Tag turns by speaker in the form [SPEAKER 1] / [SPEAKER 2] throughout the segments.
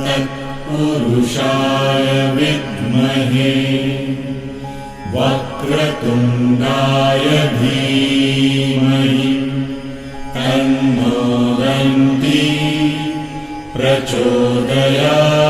[SPEAKER 1] तत्पुरुषाय विद्महे वक्रतुण्डाय धीमहि तन्नो दन्ती प्रचोदयात्।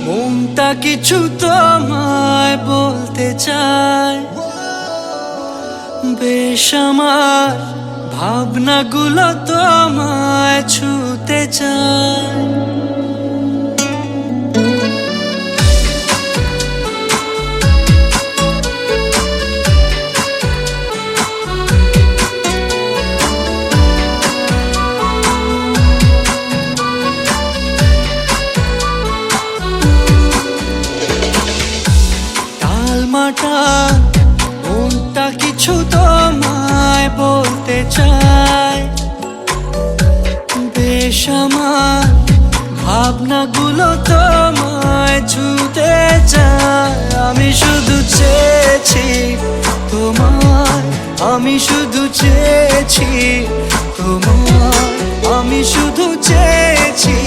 [SPEAKER 2] মনটা কিছু তোমায় বলতে চায়, বেশ আমার ভাবনাগুলো তোমায় ছুতে চায়। মনটা কিছু তোমায় বলতে চায়, বেশ আমার ভাবনাগুলো তোমায় ছুতে চায়। আমি শুধু চেয়েছি তোমায়, আমি শুধু চেয়েছি তোমায়, আমি শুধু চেয়েছি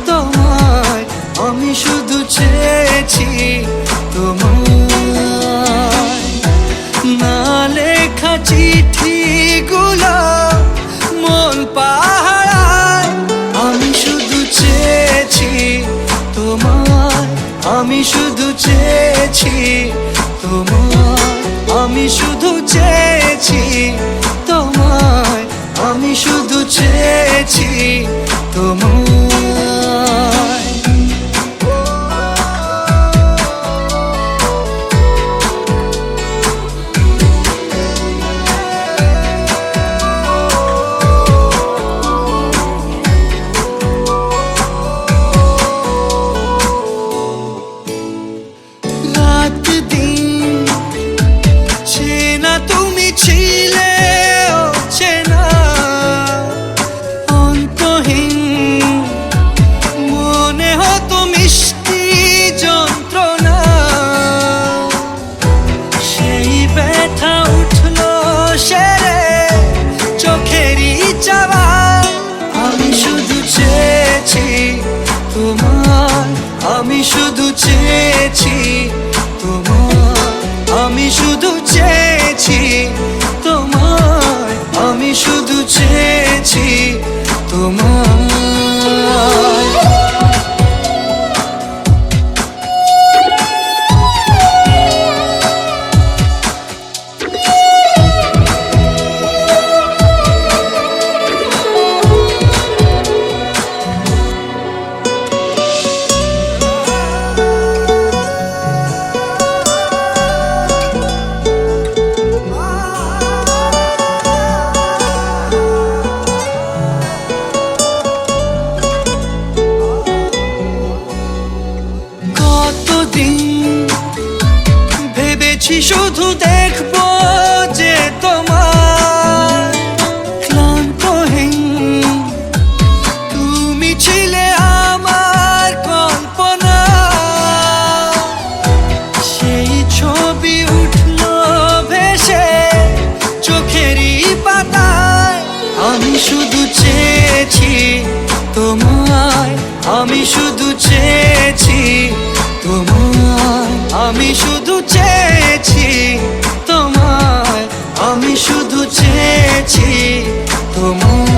[SPEAKER 2] তোমায়, আমি শুধু চেয়েছি তোমায়। না লেখা চিঠিগুলো মন পাহারায়, আমি শুধু চেয়েছি তোমায়, আমি শুধু চেয়েছি তোমায়, আমি শুধু চেয়েছি তোমায়, আমি শুধু চেয়েছি তোমায়। আমি শুধু চেয়েছি তোমায়, আমি শুধু চেয়েছি তোমায়, আমি শুধু চেয়েছি তোমায়। শুধু দেখবো যে তোমার ক্লান্তহীন তুমি ছিলে আমার কল্পনা সেই ছবি উঠলো ভেসে চোখেরই পাতায় আমি শুধু চেয়েছি তোমায় আমি শুধু চেয়েছি তোমায় আমি শুধু চেয়েছি তোমায় আমি শুধু চেয়েছি তোমায়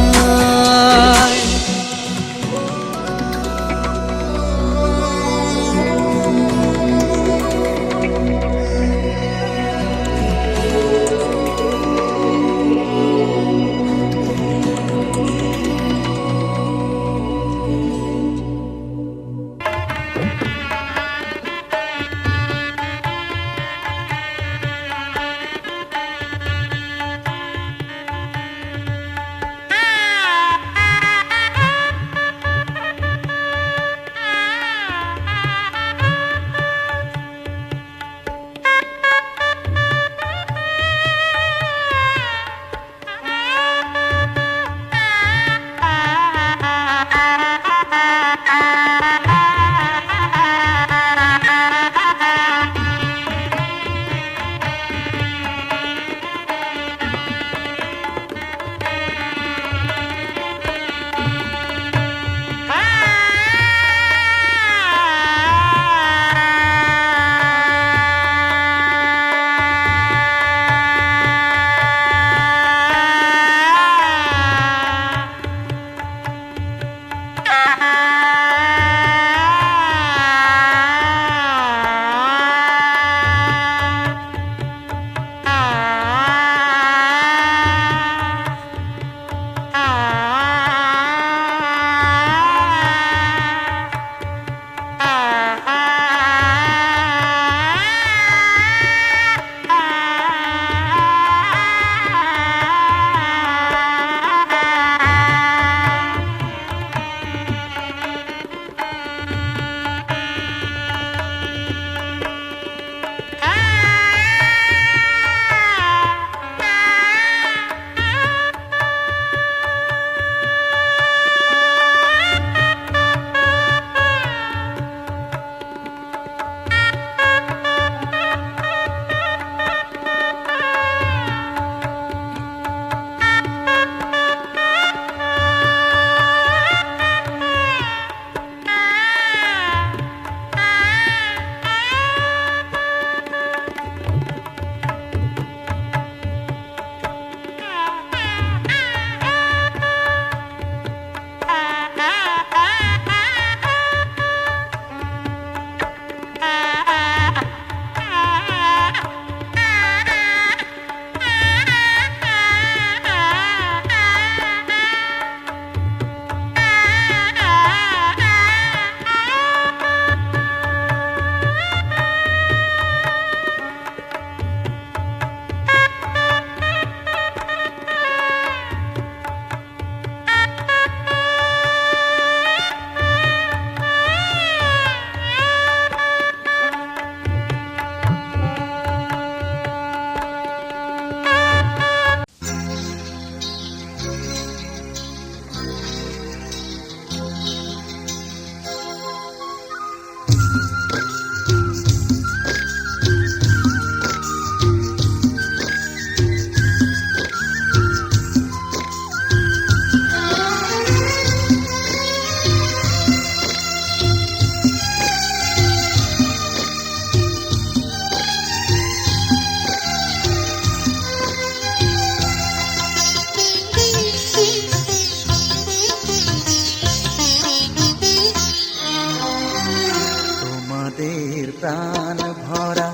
[SPEAKER 3] প্রাণ ভরা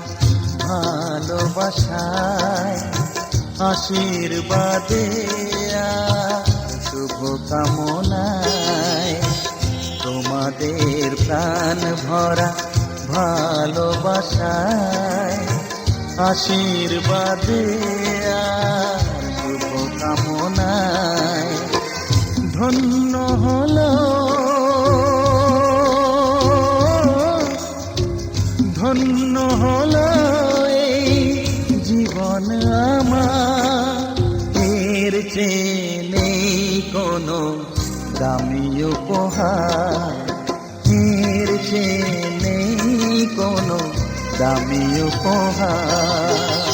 [SPEAKER 3] ভালোবাসায় আশীর্বাদে শুভ কামনায় তোমাদের প্রাণ ভরা ভালোবাসায় আশীর্বাদে শুভ কামনায় ধন্য হলো ধন্য হলো এই উপহার, এর চেয়ে নেই কোনো দামি উপহার।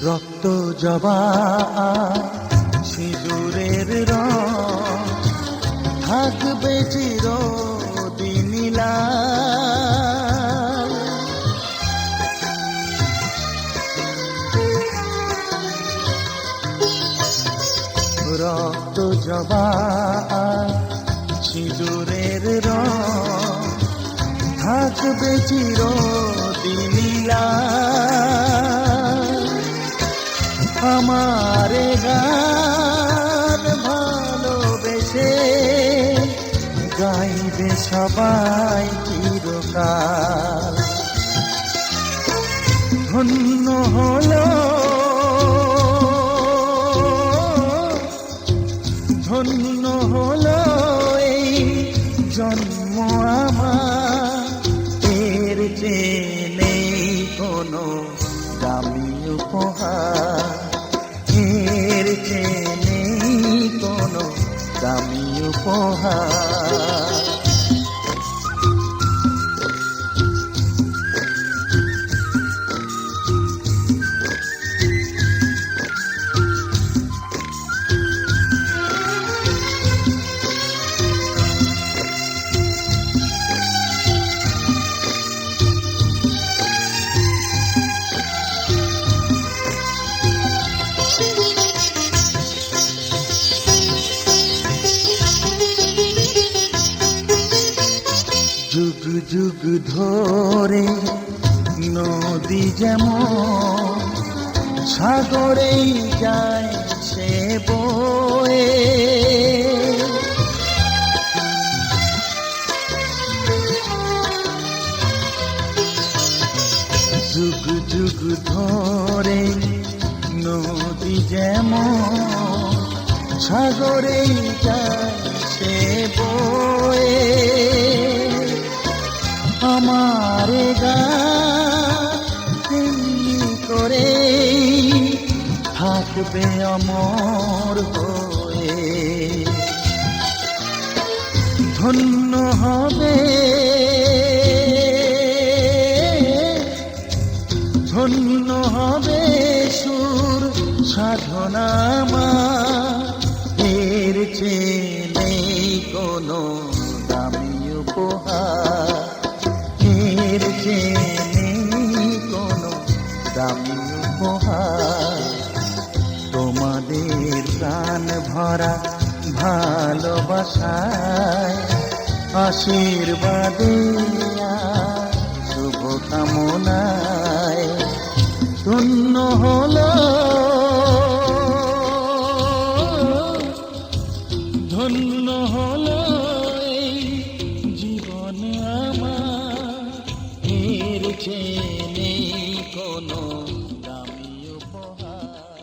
[SPEAKER 3] রক্ত জবা সিঁদুরের রং থাকবে চিরদিন লাল। রক্ত জবা সিঁদুরের রং থাকবে চিরদিন লাল। আমারে গান ভালোবেসে গাইবে সবাই চিরকাল। ধন্য হলো, ধন্য হলো এই জন্ম আমার, এর চেয়ে নেই কোনো দামি উপহার, এর চেয়ে নেই কোনো দামি উপহার। যুগ যুগ ধরে নদী যেমন সাগরেই যায় সে বয়ে, যুগ যুগ ধরে নদী যেমন সাগরেই যায় সে বয়ে। আমারে গান করে থাকবে অমর হয়ে, ধন্য হবে, ধন্য হবে সুর সাধনা আমার, এর চেয়ে নেই কোনো দামি উপহার, এর চেয়ে নেই কোনো দামি উপহার। তোমাদের প্রাণ ভরা ভালোবাসায় আশীর্বাদে শুভ কামনায় ধন্য হলো, ধন্য হলো এই জীবন আমার, এর চেয়ে নেই কোনো দামি উপহার।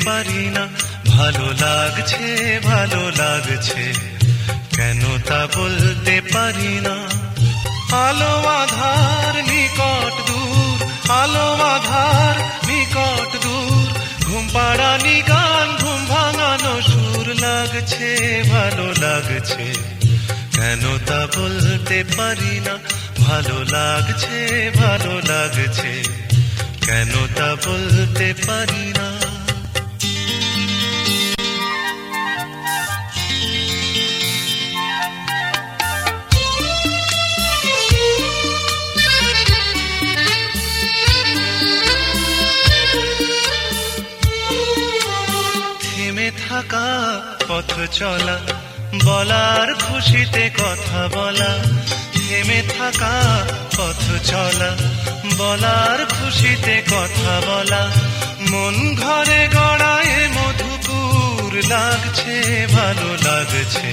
[SPEAKER 4] পারি না, ভালো লাগছে ভালো লাগছে, কেন তা বলতে পারি না। আলো আধার নিকট দূর, আলো আধার নিকট দূর, ঘুম পাড়ানি গান ঘুম ভাঙানো সুর, লাগছে ভালো লাগছে, কেন তা বলতে পারি না। ভালো লাগছে ভালো লাগছে, কেন তা বলতে পারি না। থেমে থাকা পথ চলা, বলার খুশিতে কথা বলা, থেমে থাকা পথ চলা, বলার খুশিতে কথা বলা, মন ঘরে গড়ায় মধুপুর, লাগছে ভালো লাগছে,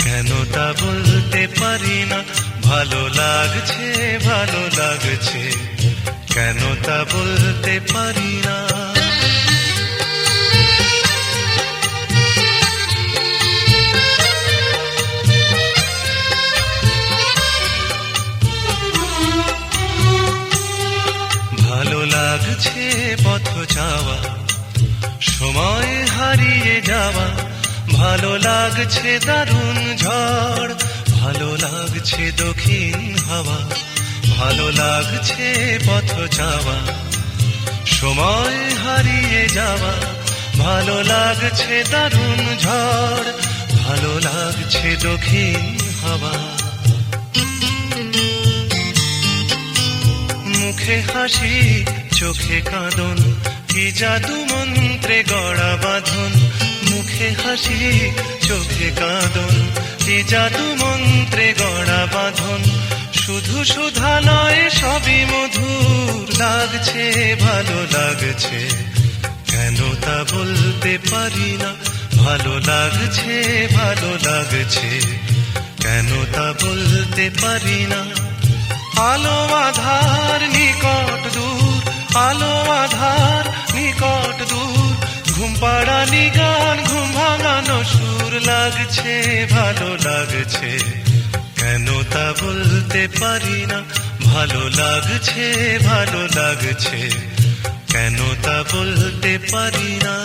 [SPEAKER 4] কেন তা বলতে পারি না। ভালো লাগছে ভালো লাগছে, কেন তা বলতে পারি না। ভালো লাগছে পথ যাওয়া, সময় হারিয়ে যাওয়া, ভালো লাগছে দারুণ ঝড়, ভালো লাগছে দক্ষিণ হাওয়া, ভালো লাগছে পথ যাওয়া, সময় হারিয়ে যাওয়া, ভালো লাগছে দারুণ ঝড়, ভালো লাগছে দক্ষিণ হাওয়া। মুখে হাসি চোখে কাঁদন, কি জাদু মন্ত্রে গড়া বাঁধন, মুখে হাসি চোখে কাঁদন, কি জাদু মন্ত্রে গড়া বাঁধন, শুধু সুধা নয় সবই মধুর, লাগছে ভালো লাগছে, কেন তা বলতে পারি না। ভালো লাগছে ভালো লাগছে, কেন তা বলতে পারি না। আলো আধার নিকট দূর, আলো আধার নিকট দূর, ঘুম পাড়ানি গান ঘুম ভাঙানো সুর, লাগছে ভালো লাগছে, কেন তা বলতে পারি না। ভালো লাগছে ভালো লাগছে, কেন তা বলতে পারি না।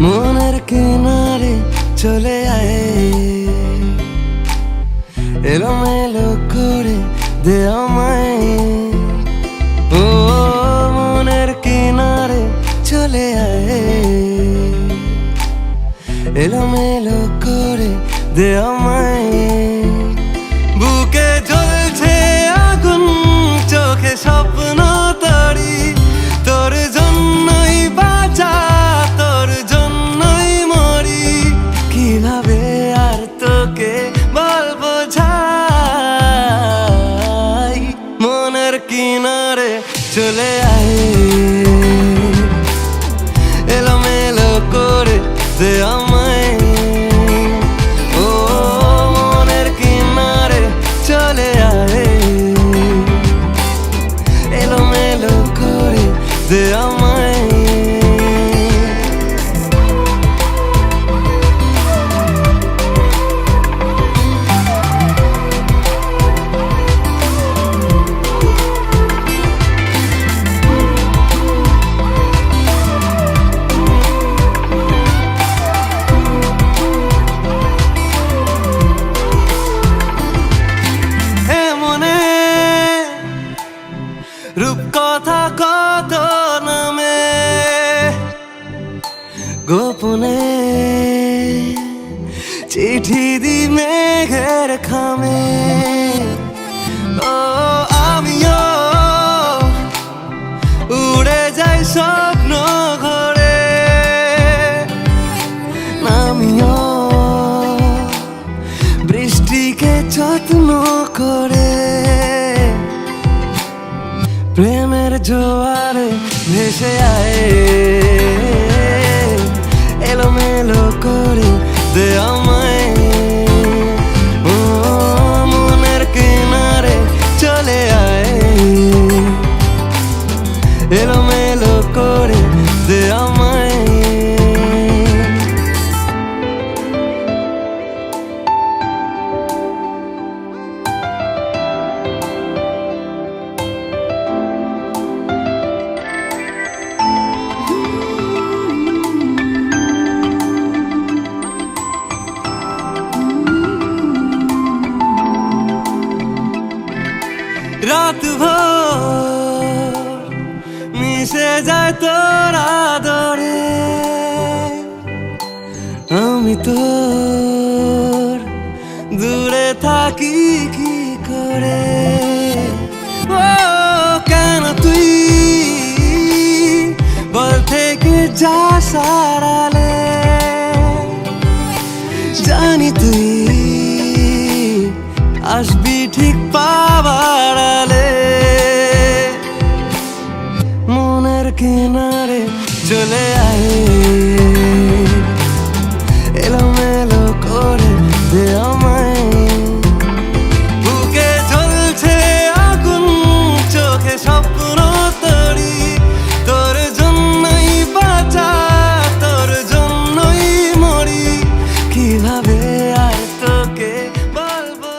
[SPEAKER 2] মনের কিনারে চলে আয়, এলোমেলো করে দে আমায়, ও মনের কিনারে চলে আয়, এলোমেলো করে দে আমায়। বুকে জ্বলছে আগুন, চোখে স্বপ্ন তরি, তোর জন্যই বাঁচা, তোর জন্যই মরি, কিভাবে আর তোকে বলবো যাই। মনের কিনারে চলে আয়, এলোমেলো করে দে আমায়, ও মনের কিনারে চলে আয়, এলোমেলো করে দে আমায়। মনে গোপনে চিঠি দি মেঘের খামে। ও আমিও উড়ে যাই স্বপ্ন ঘরে, আমিও বৃষ্টিকে যত্ন করে প্রেমের জোয়ারে ভেসে আয়, এলোমেলো করে দে আমায়। ও মনের কিনারে চলে আয়, এলোমেলো করে দে আমায়। রাত ভোর মিশে যায় তোর আদরে, আমি তোর দূরে থাকি কি করে। ও কেন তুই বল থেকে যা সারালে, জানি তুই আসবি ঠিক পাবার আলে। মনের কিনারে চলে আয়, এলোমেলো করে দে আমায়। বুকে জ্বলছে আগুন, চোখে স্বপ্ন তরি, তোর জন্যই বাঁচা, তোর জন্যই মরি। কিভাবে আর তোকে বলবো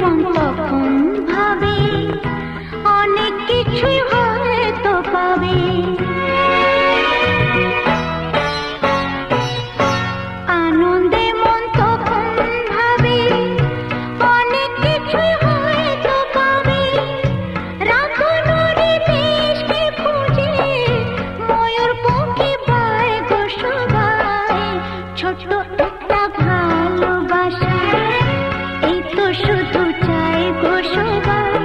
[SPEAKER 5] মন তখন ভাবে অনেক কিছুই হয়তো পাবে। আনন্দে মন তখন ভাবে অনেক কিছুই হয়তো পাবে। রাখনুরি দেশকে খুঁজে ময়ূর পঙ্খী পায় গো সবাই। ছোট্ট একটা ভালোবাসা এই তো শুধু চাই গো সবাই।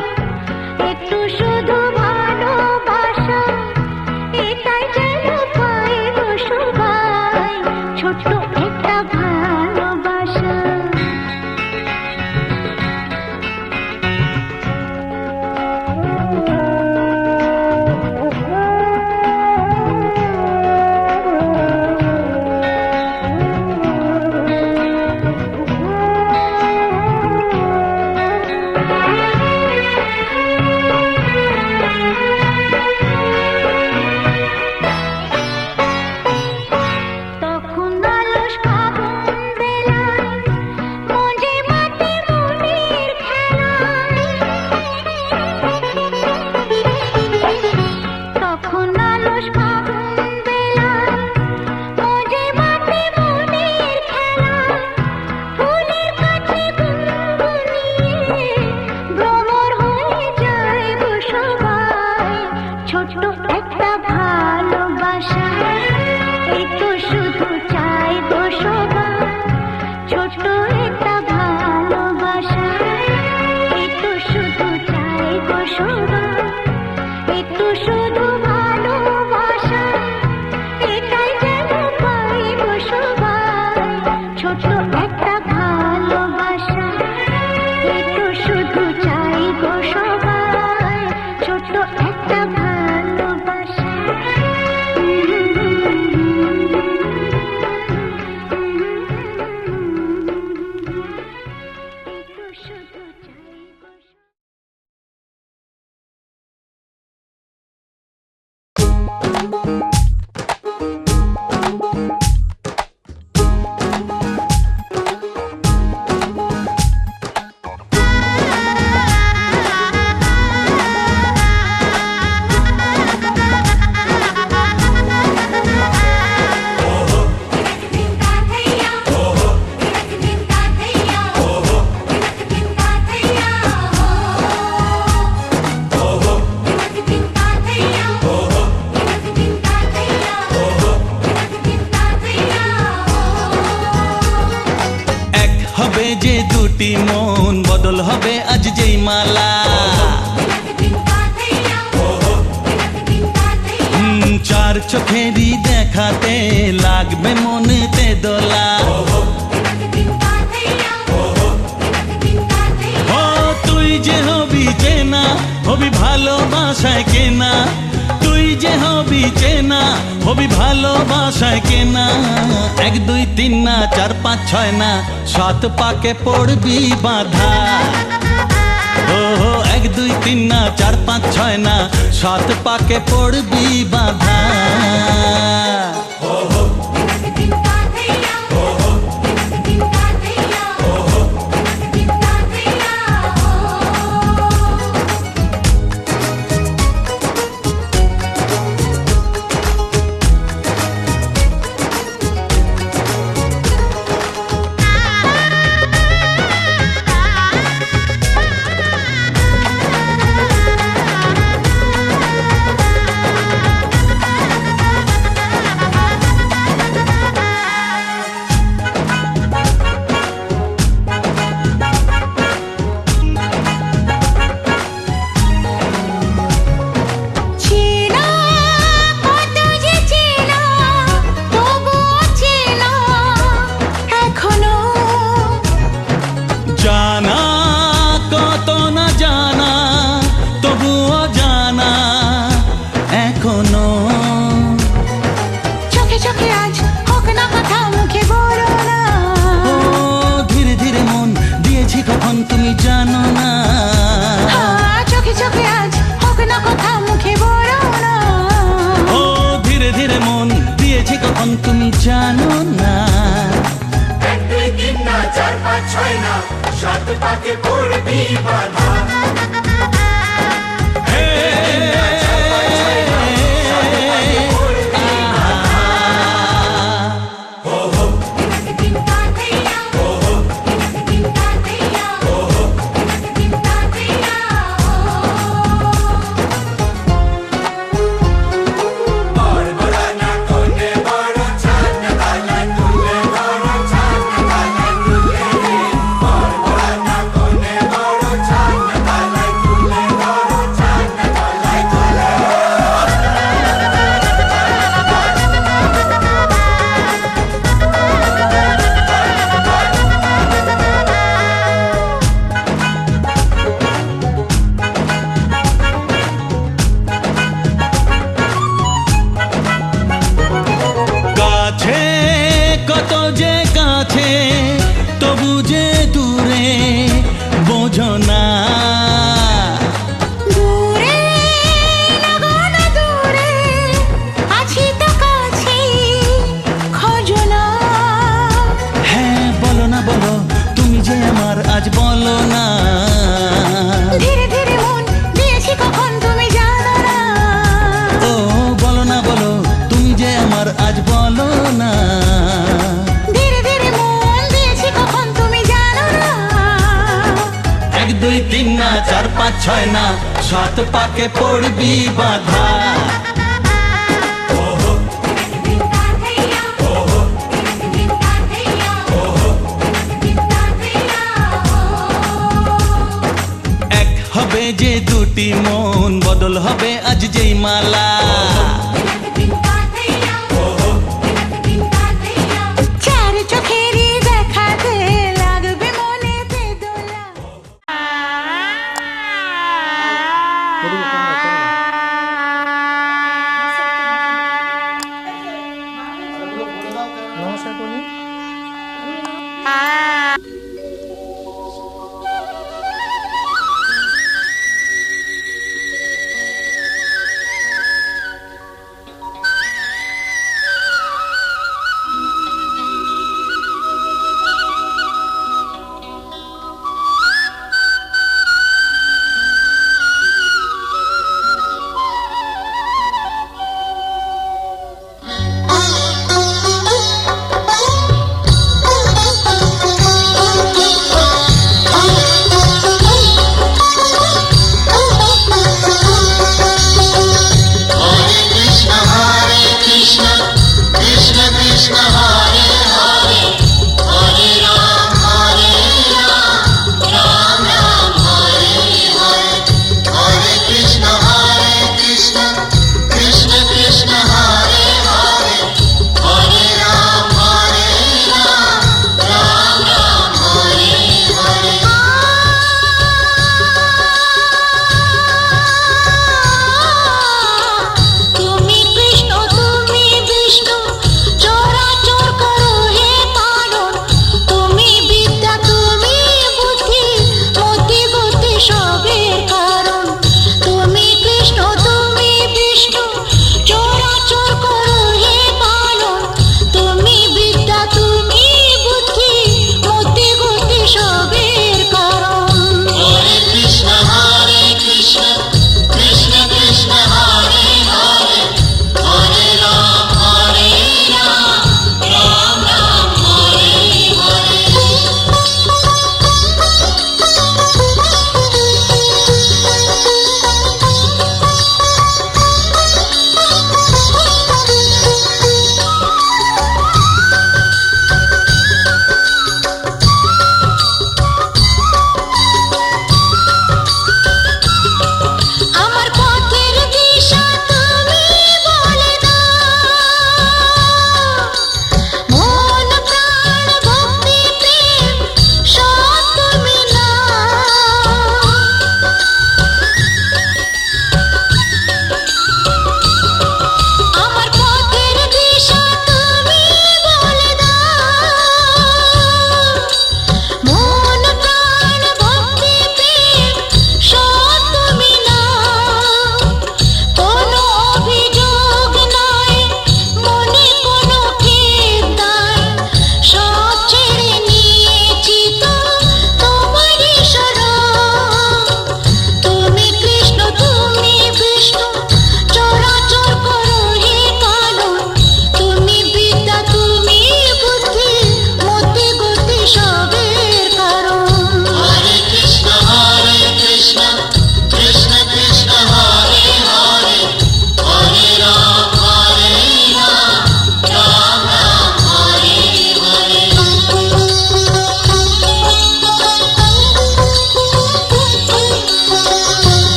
[SPEAKER 5] একটু শুধু ভালোবাসা এটাই যেন পাই গো সবাই। ছোট্ট একটা ভালোবাসা। তখন অলস ফাগুন বেলায় মঞ্জে মাটি মনের খেলায়। তখন অলস ফাগুন বেলায় মঞ্জে মাটি মনের খেলায়। ফুলের কাছে গুনগুনিয়ে ভ্রমর হয়ে যায় গো সবাই। ছোট্ট একটা ভালোবাসা এই তো শুধু চাই গো সবাই। ছোট্ট একটা ভালোবাসা এই তো শুধু চাই গো সবাই। একটু শুধু ভালোবাসা এটাই যেন পাই গো সবাই। ছোট্ট একটা ভালোবাসা এই তো শুধু চাই গো সবাই। ছোট্ট একটা ভালোবাসা। এই তো শুধু চাই গো
[SPEAKER 3] এক হবে যে দুটি মন বদল হবে আজ যেই মালা। চার চোখেরই দেখাতে লাগবে মনেতে দোলা। ও তুই যে হবি চেনা হবি ভালোবাসায় কেনা। তুই যে হবি চেনা হবি ভালোবাসায় কেনা। 1 2 3 না 4 5 6 না 7 পাকে পড়বি বাধা। ও 1 2 3 না 4 5 6 না 7 পাকে পড়বি বাধা।
[SPEAKER 1] পাকে পড়বি বাধা
[SPEAKER 3] তবু যে দূরে বোঝো না
[SPEAKER 5] দূরে লাগানো দূরে আছি তো কাছে খোঁজো না
[SPEAKER 3] হ্যাঁ বলো না বলো তুমি যে আমার আজ বলো না
[SPEAKER 5] ধীরে ধীরে মন দিয়েছি কখন তুমি জানো না
[SPEAKER 3] ও বলো না বলো তুমি যে আমার আজ বলো না
[SPEAKER 5] ধীরে ধীরে মন দিয়েছি কখন তুমি জানো না
[SPEAKER 3] 1 2 3 না 4 5 6 না 7 পাকে পড়বি বাধা এক হবে যে দুটি মন বদল হবে আজ যেই মালা
[SPEAKER 5] চার চোখেরই দেখাতে লাগবে মনেতে দোলা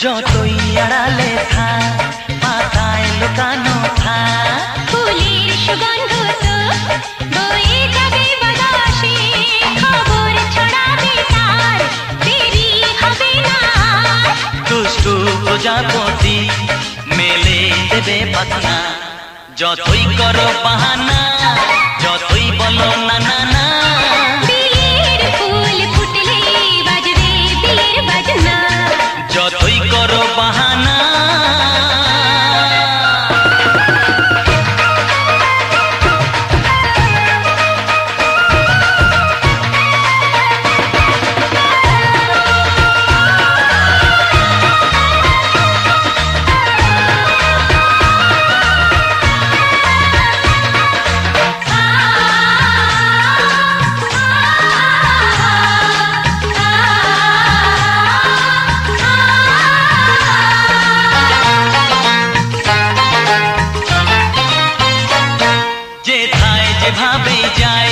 [SPEAKER 6] যতই আড়ালে থাক পাতায় লুকানো থাক
[SPEAKER 5] ফুলের সুগন্ধ তো বয়ে যাবে বাতাসে খবর ছড়াবে তার দেরি হবে না
[SPEAKER 6] দুষ্টু প্রজাপতি মেলে দেবে পাখনা যতই করো বাহানা যতই বলো না না না
[SPEAKER 5] বিয়ের ফুল ফুটলে বাজবে বিয়ের বাজনা
[SPEAKER 6] যতই করো বাহানা যেথায় যেভাবে যাই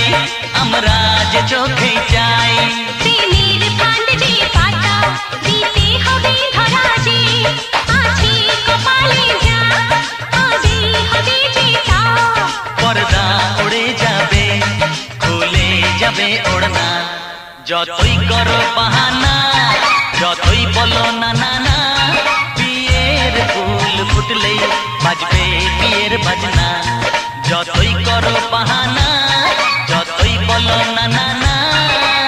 [SPEAKER 6] আমরা যে চোখে যাই
[SPEAKER 5] প্রেমের ফান্ড যে পাতা দিতে হবে ধরা যে আছে কপালে যা আজই হবে যেটা
[SPEAKER 6] পর্দা উড়ে যাবে খুলে যাবে ওড়না যতই করো বাহানা যতই বলো না না না বিয়ের ফুল ফুটলেই বাজবে বিয়ের বাজনা যতই করো বাহানা যতই বলো না না না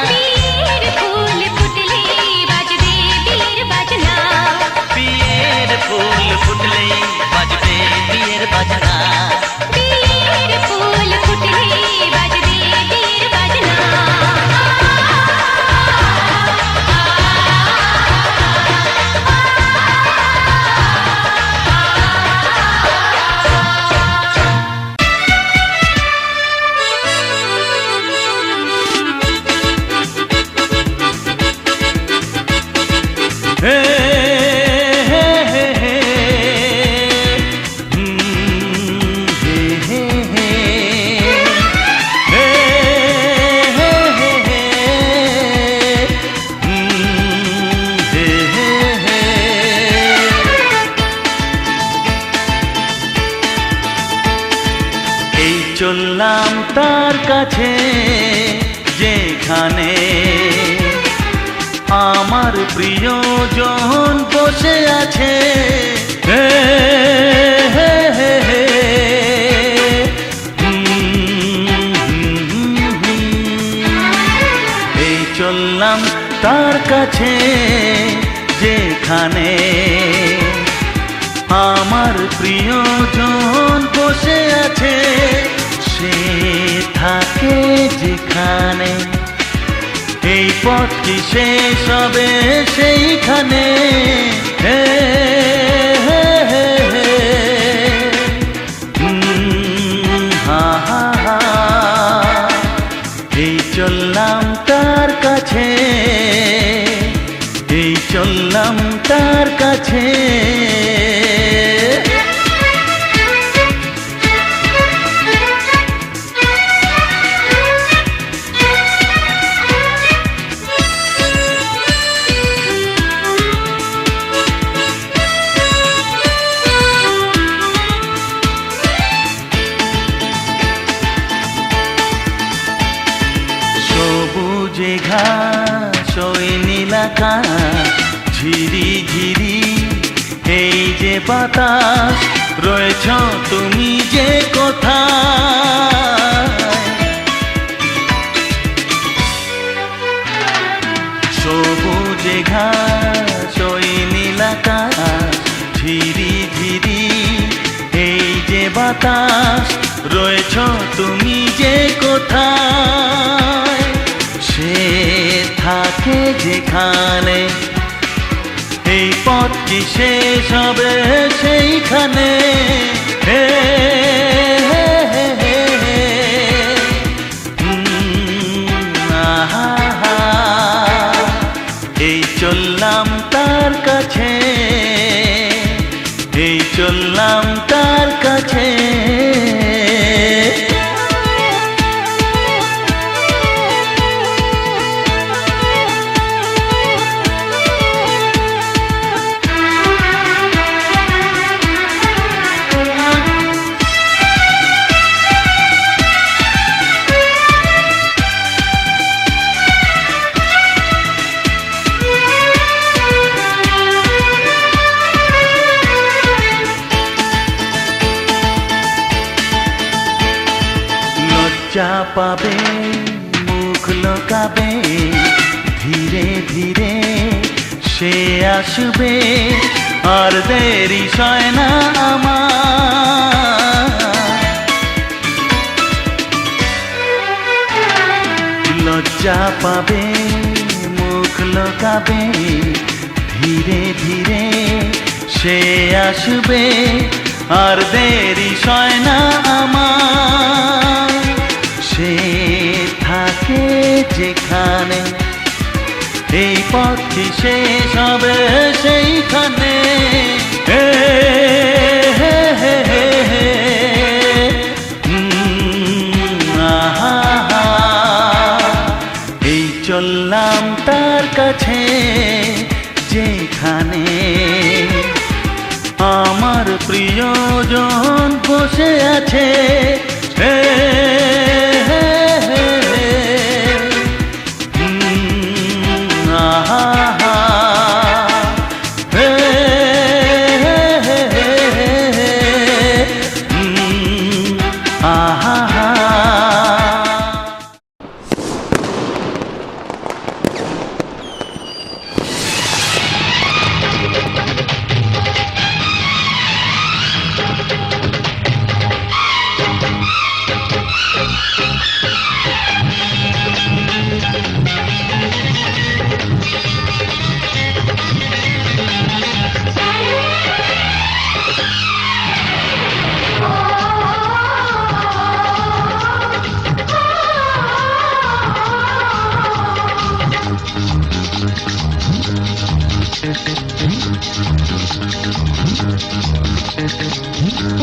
[SPEAKER 5] বিয়ের ফুল ফুটলে বাজবে বিয়ের বাজনা
[SPEAKER 6] বিয়ের ফুল ফুটলেই বাজবে বিয়ের বাজনা
[SPEAKER 5] বিয়ের ফুল ফুটলে বাজবে বিয়ের বাজনা
[SPEAKER 3] হে হে হে হে হে হে হে হে হে হে হে এই চললাম তার কাছে যেখানে আমার প্রিয়জন বসে আছে হে হে হে হে এই চললাম তার কাছে যেখানে আমার প্রিয়জন বসে আছে সে থাকে যেখানে এই পথ কি শেষ হবে সেইখানে হে হে হে হে হা হা হা এই চললাম তার কাছে এই চললাম তার কাছে সবুজে ঘাস ওই নীলাকাশ ঝিরি ঝিরি এই যে বাতাস রয়েছ তুমি যে কোথায় সবুজে ঘাস ওই নীলাকাশ ঝিরি ঝিরি এই যে বাতাস রয়েছ তুমি যে কোথায় সে থাকে যেখানে এই পথ কি শেষ হবে সেইখানে হে হে হে হে হে আহা হা এই চললাম তার কাছে এই চললাম তার কাছে পাবে মুখ লোকাবে ধীরে ধীরে সে আসবে আর দেরি সয় না আমার লজ্জা পাবে মুখ লোকাবে ধীরে ধীরে সে আসবে আর দেরি সয় না আমার সে থাকে যেখানে এই পথটি শেষ হবে সেইখানে এই চললাম তার কাছে যেখানে আমার প্রিয়জন বসে আছে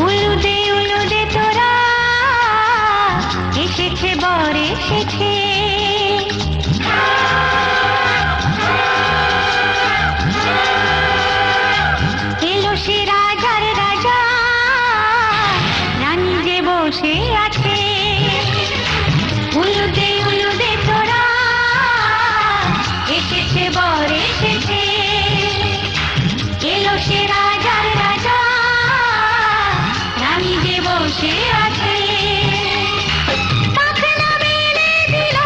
[SPEAKER 5] উলুদে উলুদে তোরা এসেছে বর এসেছে এলো সে রাজার রাজা রানী যে বসে আছে উলুদে উলুদে তোরা এসেছে বর এসেছে এলো সে রাজার রাজা রানী যে বসে আছে পাখনা মেলে দিল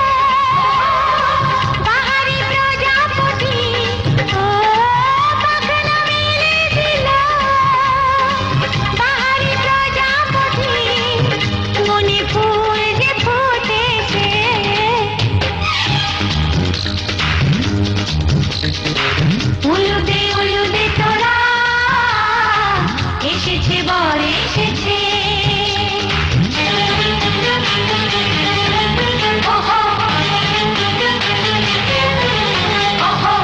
[SPEAKER 5] বাহারি প্রজাপতি ও পাখনা মেলে দিল বাহারি প্রজাপতি মনে ফুল যে ফুটেছে উলুদে উলুদে তোরা এসেছে বর এসেছে ওহো ওহো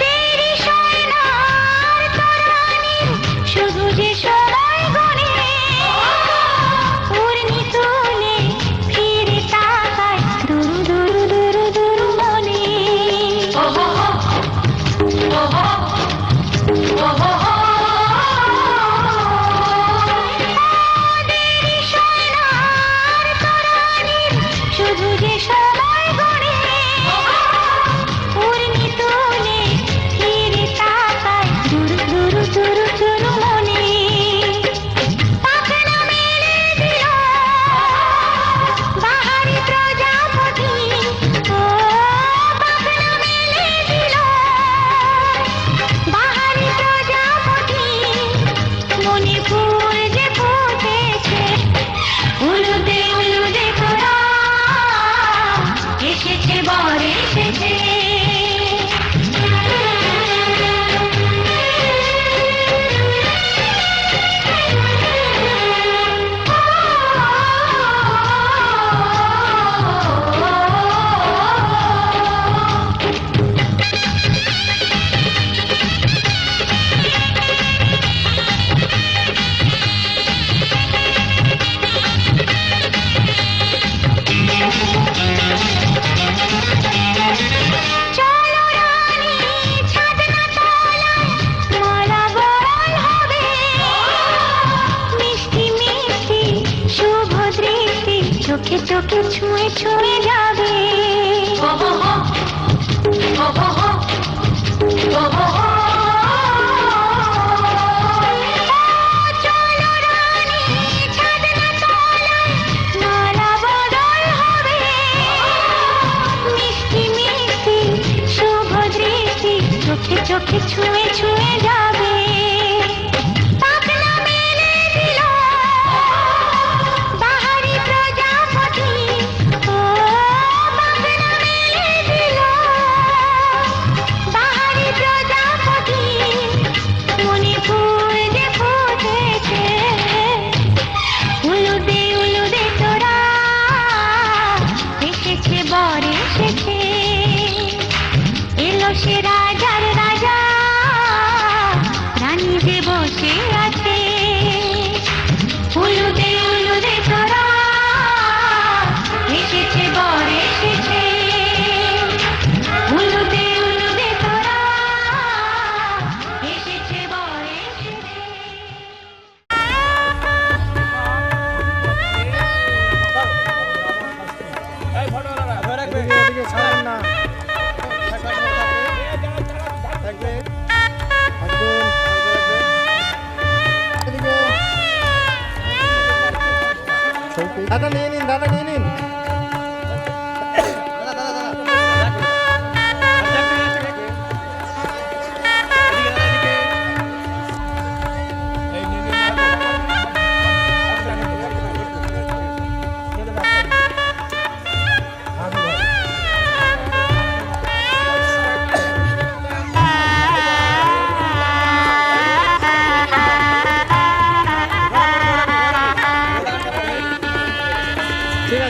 [SPEAKER 5] দেরি সয় না আর তরানির শুধু যে সময় গণে উর্মি তুলে ফিরে তাকায় দুরু দুরু দুরু দুরু মনে ওহো ওহো ওহো দেরি সয় না আর তরানির শুধু যে সময় গণে উর্মি তুলে ফিরে তাকায় দুরু দুরু দুরু দুরু মনে পাখনা মেলে দিল বাহারি প্রজাপতি ও পাখনা মেলে দিল বাহারি প্রজাপতি ছুঁয়ে যাবে চলো রানী চাঁদনা তলায় নালা বদল হবে মিষ্টি মিষ্টি শুভ দৃষ্টি চোখে চোখে ছুঁয়ে ছুঁয়ে যাবে পাখনা মেলে দিল বাহারি প্রজাপতি ও পাখনা মেলে দিল বাহারি প্রজাপতি মনে ফুল যে ফুটেছে উলুদে তোরা এসেছে বর এসেছে এলো সে রাজার রাজা রানী যে বসে আছে উলুদে তোরা এসেছে বর এসেছে উলুদে তোরা এসেছে বর এসেছে
[SPEAKER 7] দাদা নিয়ে নিন দাদা নিয়ে নিন ঠিক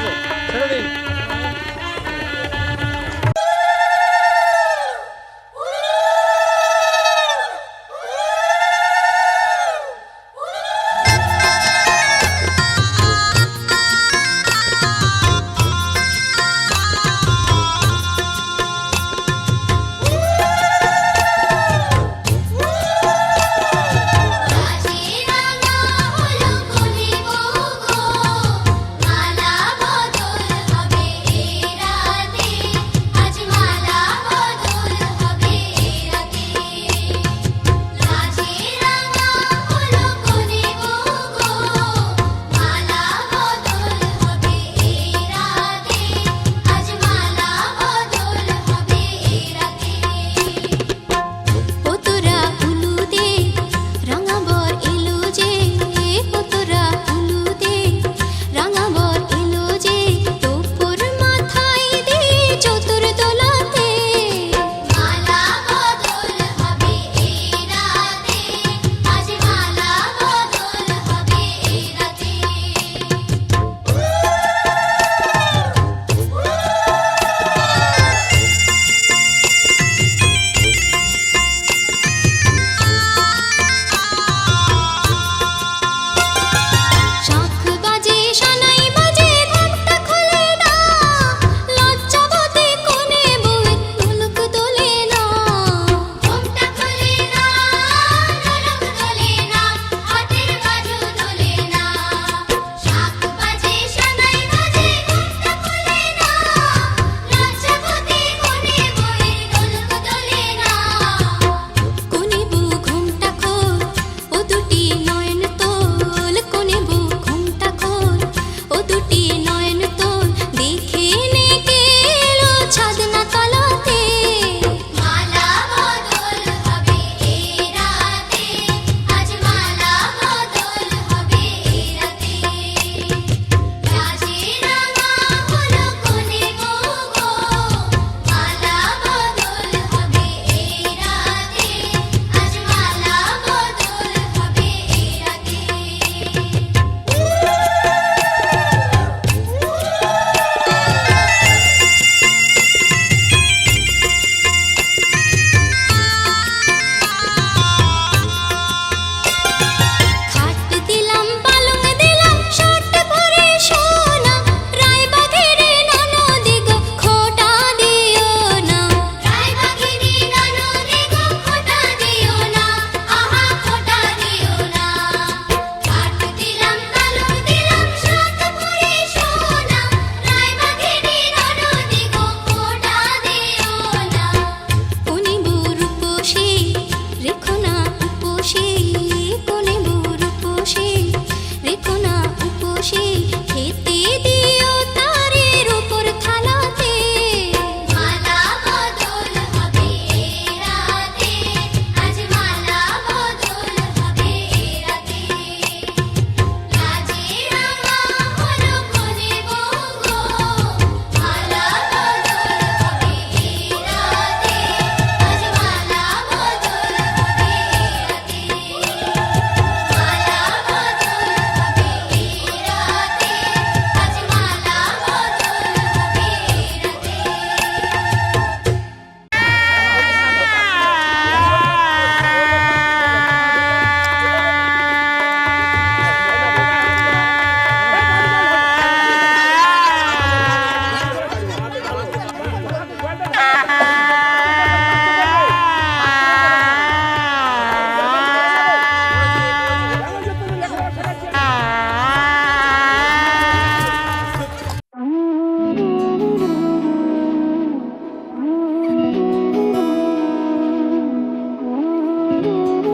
[SPEAKER 5] তোর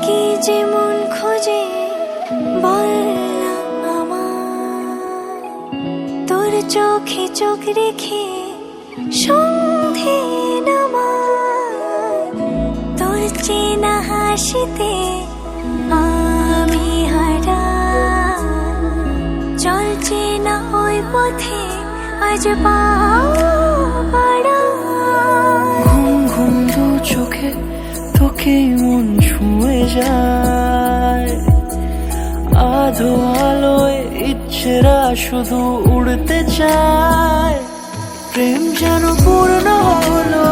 [SPEAKER 5] কি যে মন খোঁজে বল না আমায়, তোর চোখে চোখ রেখে সন্ধে নামায়, তোর চেনা হাসিতে আমি হারাই, চল চেনা ওই পথে আজ পাও বাড়াই।
[SPEAKER 2] ঘুম ঘুম দু চোখে তোকে মন ছুঁয়ে যায়, আধো আলোয় ইচ্ছেরা শুধু উড়তে চায়। প্রেম যেন পূর্ণ হলো,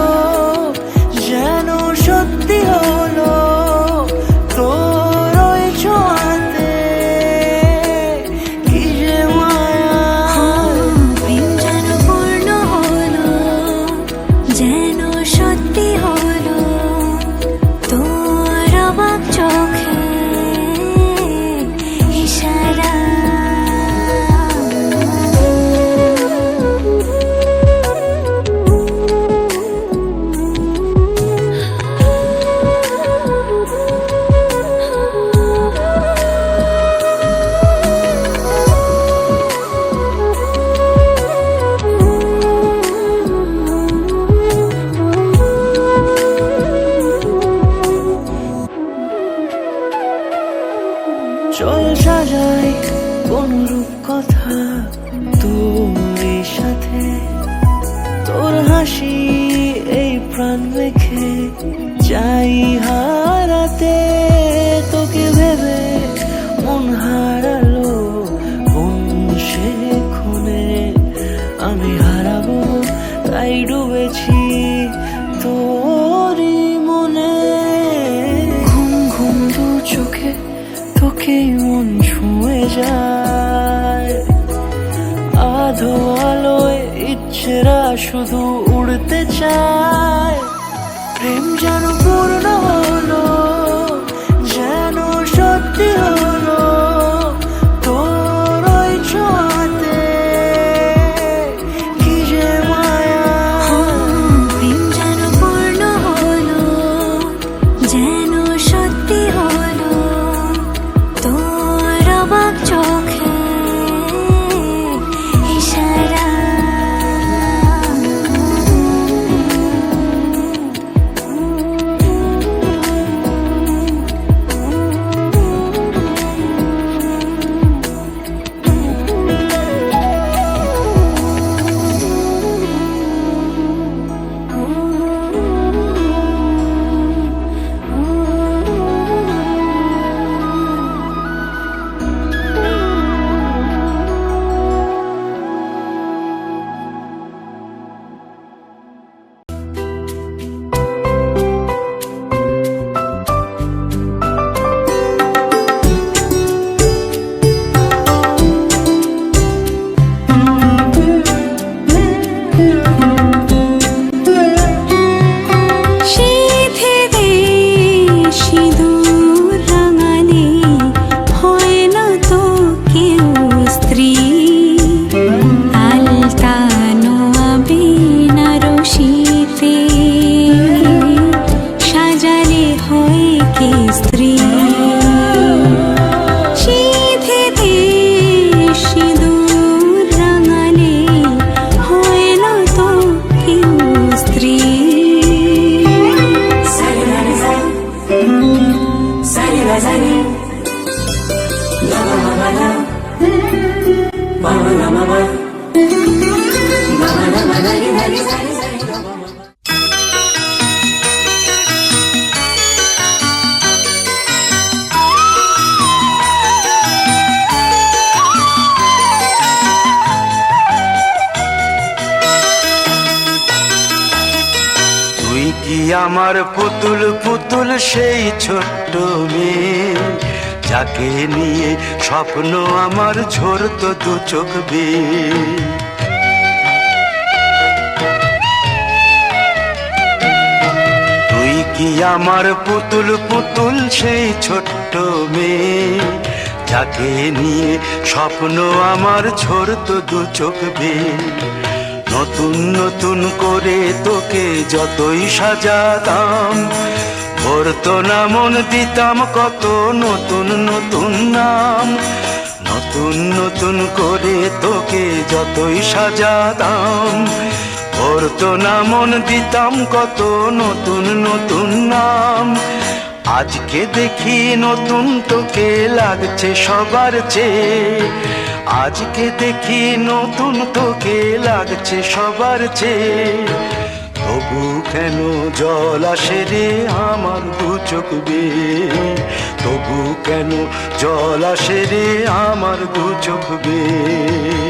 [SPEAKER 2] যেন সত্যি হলো, তোর ওই ছোঁয়াতে কি যে মায়া।
[SPEAKER 5] প্রেম যেন পূর্ণ হলো, যেন সত্যি হলো, তোর অবাক চোখে ইশারা।
[SPEAKER 2] চল সাজাই কোন রূপ কথা তোর সাথে, তোর হাসি এই প্রাণ রেখে চাই হারাতে। তোকে ভেবে মন হারালো কোন সে খুনে, আমি হারাবো তাই ডুবেছি তোরই মনে। ঘুম ঘুম দু চোখে তোকে মন ছুঁয়ে যায়, আধো আলোয় ইচ্ছেরা শুধু উড়তে চায়। প্রেম যেন পূর্ণ হলো, যেন সত্যি হলো, তোর ওই ছোঁয়াতে কি যে মায়া।
[SPEAKER 5] প্রেম যেন পূর্ণ হলো, যেন সত্যি হলো, তোর অবাক চোখে ইশারা।
[SPEAKER 8] আমার পুতুল পুতুল সেই ছোট্ট মেয়ে, যাকে নিয়ে স্বপ্ন আমার ঝরতো দু চোখ বেয়ে। আমার পুতুল পুতুল সেই ছোট্ট মেয়ে, যাকে নিয়ে স্বপ্ন আমার ঝরতো দু চোখ বেয়ে। নতুন নতুন করে তোকে যতই সাজাতাম, ভরতো না মন, দিতাম কত নতুন নতুন নাম। নতুন নতুন করে তোকে যতই সাজাতাম, ভরতো না মন, দিতাম কত নতুন নতুন নাম। আজকে দেখি নতুন তোকে লাগছে সবার চেয়ে, আজকে দেখি নতুন তোকে লাগছে সবার চেয়ে। তবু কেন জল আসে রে আমার দু চোখ বেয়ে, তবু কেন জল আসে রে আমার দু চোখ বেয়ে।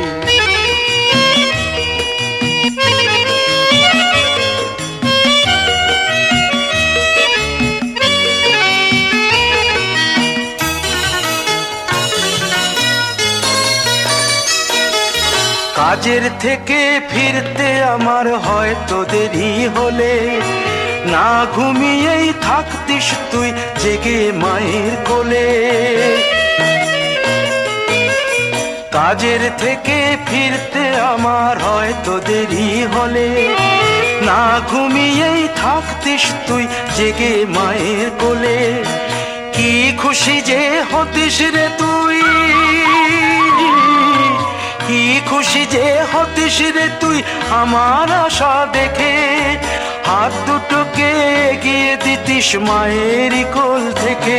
[SPEAKER 8] কাজের থেকে ফিরতে আমার হয়তো দেরি হলে, না ঘুমিয়েই থাকতিস তুই জেগে মায়ের কোলে। কাজের থেকে ফিরতে আমার হয়তো দেরি হলে, না ঘুমিয়েই থাকতিস তুই জেগে মায়ের কোলে। কি খুশি যে হতিস রে তুই, কি খুশি যে হতিস রে তুই আমার আশা দেখে। হাত দুটোকে এগিয়ে দিতিস মায়ের কোল থেকে,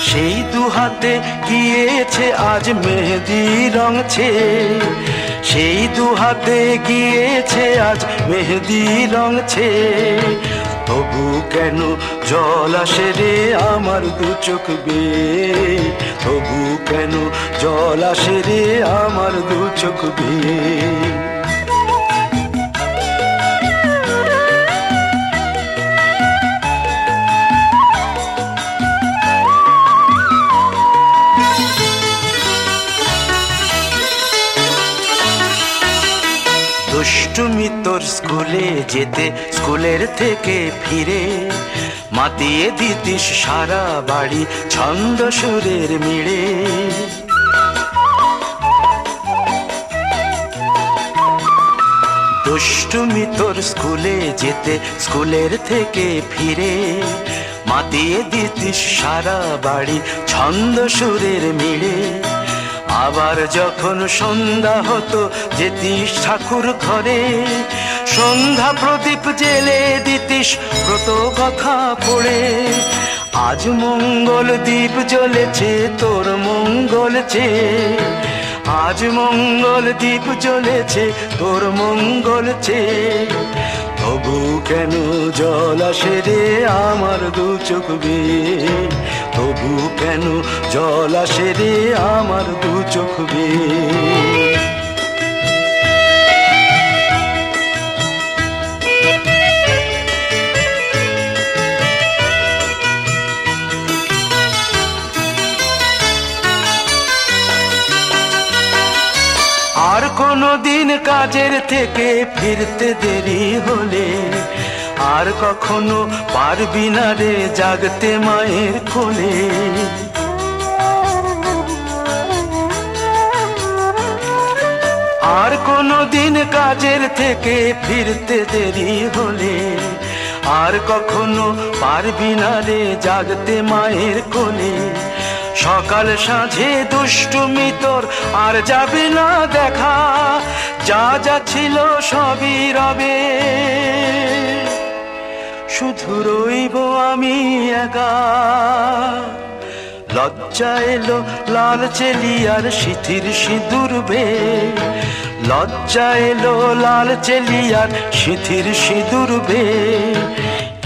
[SPEAKER 8] সেই দু হাতে গিয়েছে আজ মেহেদি রং ছেয়ে। সেই দু হাতে গিয়েছে আজ মেহেদি রং ছেয়ে। তবু কেন জল আসে রে আমার দু চোখ বেয়ে, তবু কেন জল আসে রে আমার দু চোখ বেয়ে। দুষ্টুমি তোর স্কুলে যেতে, স্কুলের থেকে ফিরে মাতিয়ে দিতিস সারা বাড়ি ছন্দ সুরের মিড়ে। দুষ্টুমি তোর স্কুলে যেতে, স্কুলের থেকে ফিরে মাতিয়ে দিতিস সারা বাড়ি ছন্দ সুরের মিড়ে। আবার যখন সন্ধ্যা হতো যেতিস ঠাকুর ঘরে, সন্ধ্যা প্রদীপ জেলে দিতিস ব্রত কথা পড়ে। আজ মঙ্গল দ্বীপ জ্বলেছে তোর মঙ্গল চেয়ে, আজ মঙ্গল দ্বীপ জ্বলেছে তোর মঙ্গল চেয়ে। তবু কেন জল আসে রে আমার দু চোখ বেয়ে, তবু কেন জল আসে রে আমার দু চোখ বেয়ে। আর কোনো দিন কাজের থেকে ফিরতে দেরি হলে, আর কখনো পারবি না রে জাগতে মায়ের কোলে। আর কোনো দিন কাজের থেকে ফিরতে দেরি হলে, আর কখনো পারবি না রে জাগতে মায়ের কোলে। সকাল সাঁঝে দুষ্টুমি তোর আর যাবে না দেখা, যা যা ছিল সবই রবে, শুধু রইব আমি একা। লজ্জা এলো লাল চেলিয়ার সিথির সিঁদুর বে, লজ্জা এলো লাল চেলিয়ার সিথির সিঁদুর বে।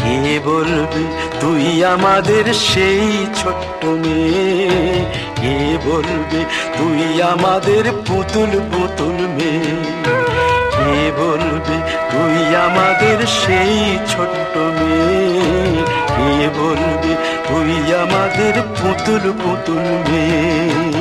[SPEAKER 8] কে বলবে তুই আমাদের সেই ছোট্ট মেয়ে, কে বলবে তুই আমাদের পুতুল পুতুল মেয়ে। কে বলবে তুই আমাদের সেই ছোট্ট মেয়ে, কে বলবে তুই আমাদের পুতুল পুতুল মেয়ে।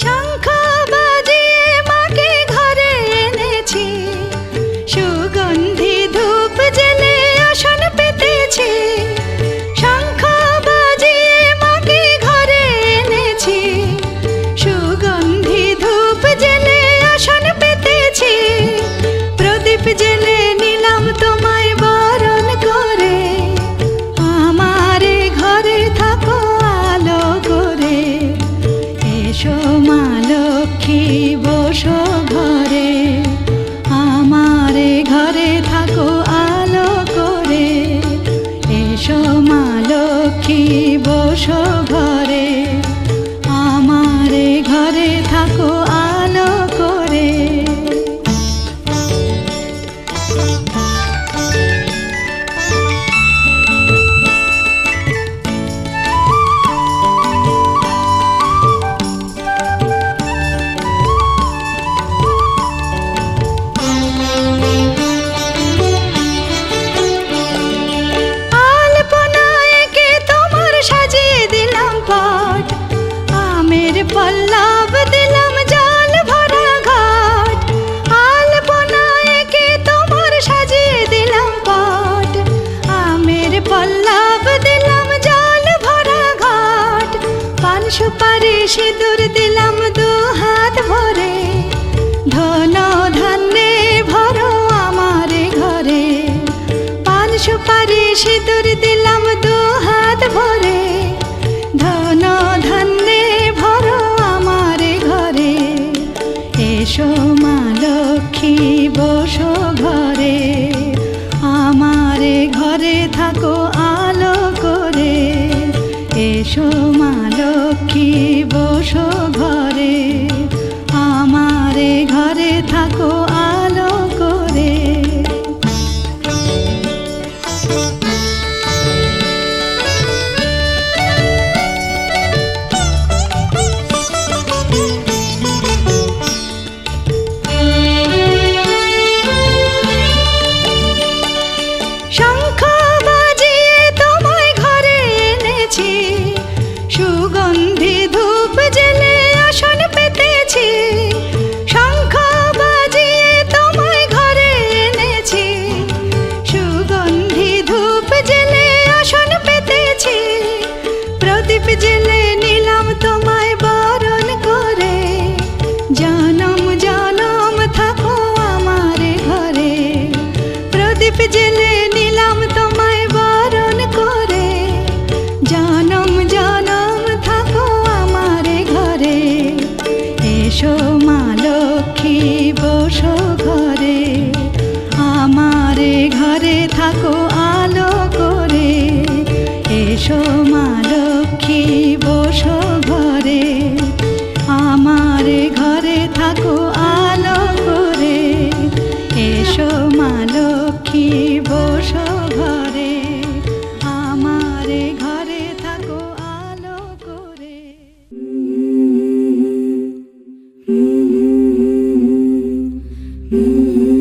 [SPEAKER 5] শঙ্খ বাজিয়ে মাকে ঘরে এনেছি, সুগন্ধি ধূপ জেলে আসন পেতেছি। শঙ্খ বাজিয়ে মাকে ঘরে এনেছি, সুগন্ধি ধূপ জেলে আসন পেতেছি। প্রদীপ জেলে নিলাম তোমায় বরণ করে, আমারে ঘরে থাকো আলো করে। এসো মা লক্ষ্মী বসো ঘরে, আমারে ঘরে থাকো আলো করে। এসো মা লক্ষ্মী বসো ঘরে, আমারে ঘরে থাকো আলো করে। আলপনায় কে তোমার সাজিয়ে দিলাম পট, আমের পল্লব দিলাম জল ভরা ঘাট। আলপনায় কে তোমার সাজিয়ে দিলাম পট, আমের পল্লব দিলাম জল ভরা ঘাট। পান সুপারি সিঁদুর দিলাম দু হাত ভরে, ধন ধান্যে ভরো আমারে ঘরে। পান সুপারি সিঁদুর দিলাম দু হাত ভরে, ধন ধান্যে ভরো আমারে ঘরে। এসো মা লক্ষ্মী বসো ঘরে, আমারে ঘরে থাকো আলো করে। এসো মা লক্ষ্মী বসো ঘরে, আমারে ঘরে থাকো আলো করে। শঙ্খ বাজিয়ে তোমায় ঘরে এনেছি, সুগন্ধি ধূপ জেলে আসন পেতেছি। শঙ্খ বাজিয়ে তোমায় ঘরে এনেছি, সুগন্ধি ধূপ জেলে আসন পেতেছি। প্রদীপ জেলে নিলাম তোমায় বরণ করে, জনম জনম থাকো আমারে ঘরে। প্রদীপ জেলে নিলাম তোমায় বরণ করে, জনম জনম থাকো আমারে ঘরে। এসো মা লক্ষ্মী বসো ঘরে, আমারে ঘরে থাকো আলো করে। এসো মা লক্ষ্মী বসো ঘরে, আমারে ঘরে থাকো আলো করে। এসো মা লক্ষ্মী বসো ঘরে, আমারে ঘরে থাকো আলো করে।
[SPEAKER 2] Mm-hmm.